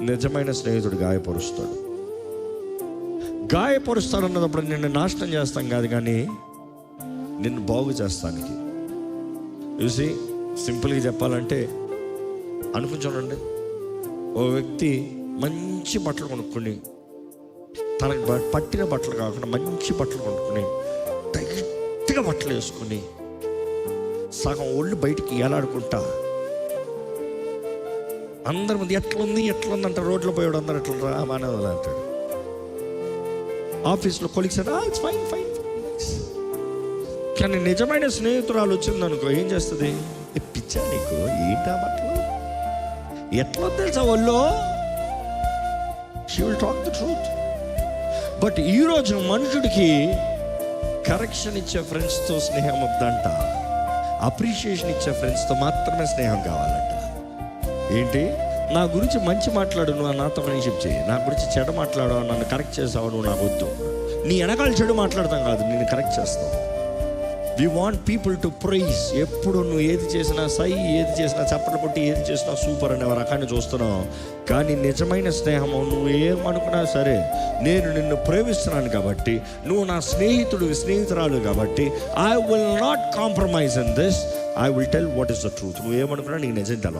నిజమైన స్నేహితుడు గాయపరుస్తాడు అన్నప్పుడు నిన్ను నాశనం చేస్తాం కాదు, కానీ నిన్ను బాగు చేస్తానికి. చూసి సింపుల్గా చెప్పాలంటే అనుకుంటానండి, ఓ వ్యక్తి మంచి బట్టలు కొనుక్కొని, తనకు పట్టిన బట్టలు కాకుండా మంచి బట్టలు కొనుక్కొని, టైట్గా బట్టలు వేసుకొని, సగం ఒళ్ళు బయటికి ఎలాడుకుంటా అందరి ముందు ఎట్లుంది అంట, రోడ్లో పోయాడు అందరు ఎట్లా బాగానే అంటాడు. ఆఫీస్లో కొలీగ్స్ ఇట్స్ ఫైన్ ఫైన్. కానీ నిజమైన స్నేహితురాలు వచ్చిందనుకో ఏం చేస్తుంది? పిచ్చా నీకు ఏంటా బట్టలు, ఎట్లా తెలుసా ఒళ్ళో? She will talk the truth. But ఈరోజు మనుషుడికి కరెక్షన్ ఇచ్చే ఫ్రెండ్స్తో స్నేహం వద్దంట, అప్రిషియేషన్ ఇచ్చే ఫ్రెండ్స్తో మాత్రమే స్నేహం కావాలంట. ఏంటి, నా గురించి మంచి మాట్లాడు, నువ్వు నాతో ఫ్రెండ్షిప్ చేయి. నా గురించి చెడు మాట్లాడు, నన్ను కరెక్ట్ చేసావు, నువ్వు నాకు వద్దు. నీ వెనకాల చెడు మాట్లాడతాం కాదు, నేను కరెక్ట్ చేస్తావు. We want people to praise. ఎప్పుడు నువ్వు ఏది చేసినా ఏది చేసినా చప్పట్లు కొట్టి, ఏది చేసినా సూపర్ అనే రకాన్ని చూస్తున్నావు. కానీ నిజమైన స్నేహము, నువ్వు ఏమనుకున్నా సరే, నేను నిన్ను ప్రేమిస్తున్నాను కాబట్టి, నువ్వు నా స్నేహితురాలు కాబట్టి, I will not compromise in this. I will tell what is the truth. నువ్వు ఏమనుకున్నా నీకు నిజం తెలవాలి.